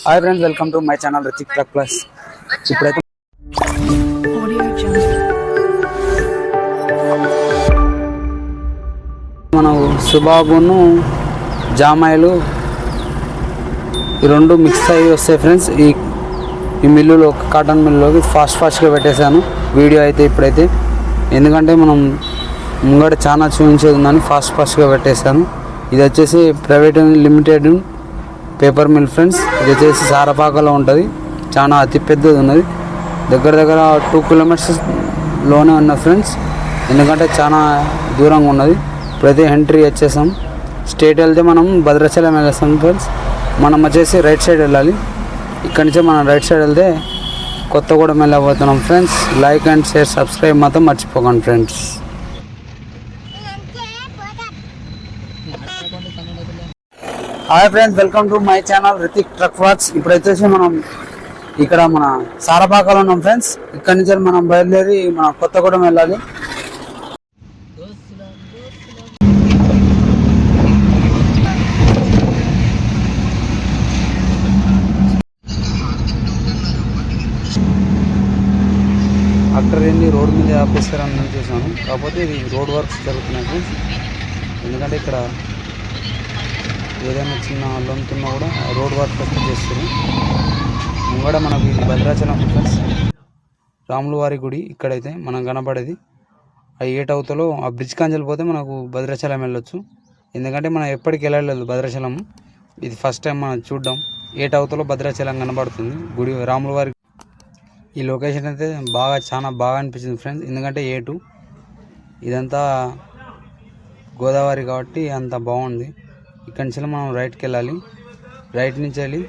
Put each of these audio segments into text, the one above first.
Hi friends, welcome to my channel Hrithik truck plus. ఇప్పుడైతే మనం సుబాబును జామాయిలు ఈ రెండు మిక్స్ అయ్యి వస్తాయి ఫ్రెండ్స్. ఈ మిల్లులో కాటన్ మిల్లులోకి ఫాస్ట్గా పెట్టేశాను వీడియో అయితే ఇప్పుడైతే, ఎందుకంటే మనం ముంగట చాలా చూపించేది ఉందని ఫాస్ట్గా పెట్టేశాను. ఇది వచ్చేసి private limited paper mill friends. ఇది వచ్చేసి సారపాకలో ఉంటుంది, చాలా అతి పెద్దది ఉన్నది, దగ్గర 2 కిలోమీటర్స్లోనే ఉన్న ఫ్రెండ్స్, ఎందుకంటే చాలా దూరంగా ఉన్నది. ఇప్పుడైతే ఎంట్రీ వచ్చేసాం. స్ట్రేట్ వెళ్తే మనం భద్రాచలం వెళ్ళేస్తాం ఫ్రెండ్స్. మనం వచ్చేసి రైట్ సైడ్ వెళ్ళాలి. ఇక్కడి నుంచి మనం రైట్ సైడ్ వెళ్తే కొత్తగూడెం వెళ్ళబోతున్నాం friends. Like and share subscribe మాత్రం మర్చిపోకండి friends. Hi friends, welcome to my channel Hrithik truck works. ఇప్పుడైతే మనం ఇక్కడ మన సారపాకలో ఉన్నాం ఫ్రెండ్స్. ఇక్కడి నుంచి మనం బయలుదేరి మన కొత్తగూడెం వెళ్ళాలి. అక్కడ ఏంటి రోడ్ మీద ఆపేస్తారని నేను చూసాను, కాకపోతే ఇది రోడ్ వర్క్స్ జరుగుతున్నాయి ఫ్రెండ్స్. ఎందుకంటే ఇక్కడ ఏదైనా చిన్న లొంతున్నా కూడా రోడ్ వర్క్ వస్తే చేస్తారు. ముంగడ మనకు ఇది భద్రాచలం ఫ్రెండ్స్, రాముల వారి గుడి ఇక్కడైతే మనం కనపడేది. ఆ 8 అవతలో ఆ బ్రిడ్జ్ కాంచెలు పోతే మనకు భద్రాచలం వెళ్ళొచ్చు. ఎందుకంటే మనం ఎప్పటికి వెళ్ళలేదు భద్రాచలం, ఇది ఫస్ట్ టైం మనం చూడడం. 8 అవతలో భద్రాచలం కనబడుతుంది గుడి, రాముల వారి. ఈ లొకేషన్ అయితే చాలా బాగా అనిపించింది ఫ్రెండ్స్, ఎందుకంటే 8 ఇదంతా గోదావరి కాబట్టి అంత బాగుంది. ఇక్కడి నుంచి మనం రైట్కి వెళ్ళాలి. రైట్ నుంచి వెళ్ళి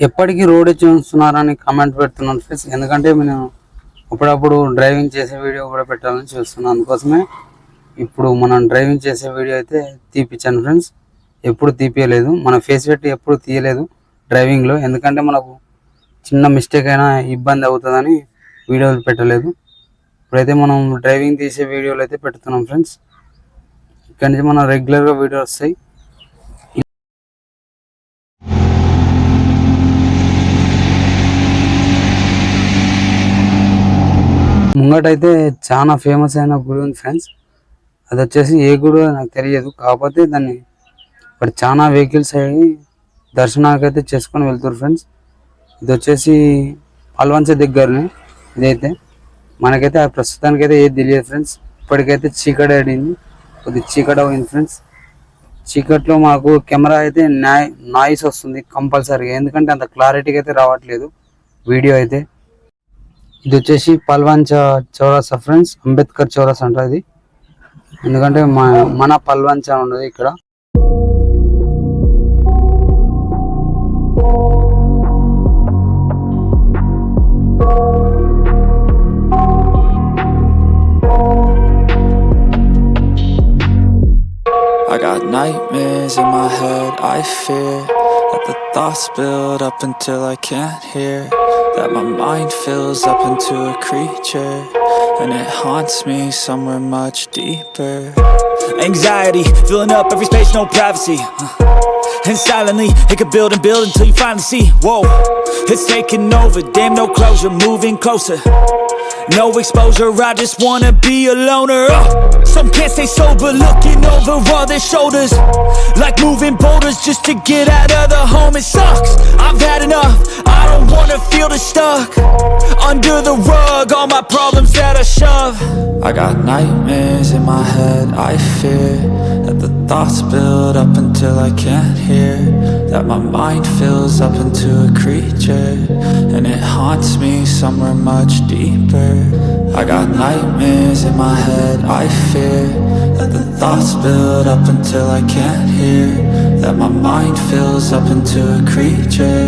ఎప్పటికీ రోడ్ చూస్తున్నారని కామెంట్ పెడుతున్నాను ఫ్రెండ్స్. ఎందుకంటే నేను అప్పుడప్పుడు డ్రైవింగ్ చేసే వీడియో కూడా పెట్టాలని చూస్తున్నాను. అందుకోసమే ఇప్పుడు మనం డ్రైవింగ్ చేసే వీడియో అయితే తీపిచ్చాను ఫ్రెండ్స్. ఎప్పుడు తీపియలేదు, మన ఫేస్ పెట్టి ఎప్పుడు తీయలేదు డ్రైవింగ్లో, ఎందుకంటే మనకు చిన్న మిస్టేక్ అయినా ఇబ్బంది అవుతుందని వీడియోలు పెట్టలేదు. ఇప్పుడైతే మనం డ్రైవింగ్ తీసే వీడియోలు అయితే పెడుతున్నాం ఫ్రెండ్స్. ఇక్కడి నుంచి మనం రెగ్యులర్గా వీడియో వస్తాయి. ముంగటైతే చాలా ఫేమస్ అయిన గుడి ఉంది ఫ్రెండ్స్. అది వచ్చేసి ఏ గుడి నాకు తెలియదు, కాకపోతే దాన్ని ఇక్కడ చాలా వెహికల్స్ అయ్యి దర్శనానికి అయితే చేసుకొని వెళ్తారు ఫ్రెండ్స్. ఇది వచ్చేసి పాల్వంచ దగ్గరనే. ఇదైతే మనకైతే ప్రస్తుతానికైతే ఏది తెలియదు ఫ్రెండ్స్. ఇప్పటికైతే చీకటి అడింది, కొద్దిగా చీకటి అయింది ఫ్రెండ్స్. చీకట్లో మాకు కెమెరా అయితే నాయిస్ వస్తుంది కంపల్సరీగా, ఎందుకంటే అంత క్లారిటీగా అయితే రావట్లేదు వీడియో అయితే. ఇది వచ్చేసి పల్వంచ చౌరస్తా ఫ్రెండ్స్, అంబేద్కర్ చౌరస్తా అంట ఇది, ఎందుకంటే మన పల్వంచ ఉన్నది ఇక్కడ. I got nightmares in my head, I fear that the thoughts build up until I can't hear, that my mind fills up into a creature, and it haunts me somewhere much deeper. Anxiety, filling up every space, no privacy, And silently, it could build and build until you finally see, whoa, it's taking over, damn no closure, moving closer. No exposure, I just wanna be a loner. Some can't stay sober, looking over all their shoulders, like moving boulders just to get out of the home. It sucks, I've had enough, I don't wanna feel the stuck under the rug, all my problems that I shove. I got nightmares in my head, I fear that the thoughts build up until I can't hear, that my mind fills up into a creature, and it haunts me somewhere much deeper. I got nightmares in my head, I fear that the thoughts build up until I can't hear, that my mind fills up into a creature,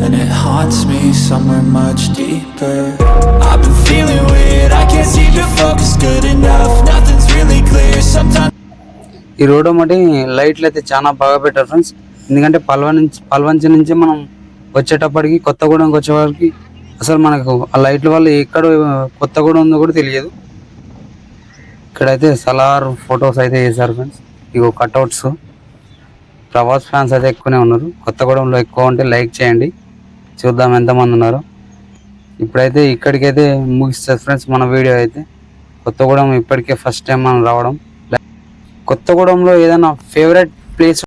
and it haunts me somewhere much deeper. I've been feeling weird, I can't seem to focus good enough, nothing's really clear, sometimes ఈ road ఒకటి లైట్లు అయితే చాలా బాగా పెట్టారు friends. ఎందుకంటే పల్వంచి నుంచి మనం వచ్చేటప్పటికి కొత్తగూడెంకి వచ్చేవారికి అసలు మనకు ఆ లైట్ల వల్ల ఎక్కడ కొత్తగూడెం ఉందో కూడా తెలియదు. ఇక్కడైతే సలార్ ఫొటోస్ అయితే చేశారు ఫ్రెండ్స్. ఇగో కట్అవుట్స్. ప్రభాస్ ఫ్యాన్స్ అయితే ఎక్కువనే ఉన్నారు. కొత్తగూడెంలో ఎక్కువ ఉంటే లైక్ చేయండి, చూద్దాం ఎంతమంది ఉన్నారు. ఇప్పుడైతే ఇక్కడికైతే ముగిస్తుంది ఫ్రెండ్స్ మన వీడియో అయితే. కొత్తగూడెం ఇప్పటికే ఫస్ట్ టైం మనం రావడం. కొత్తగూడెంలో ఏదైనా ఫేవరెట్ ప్లేస్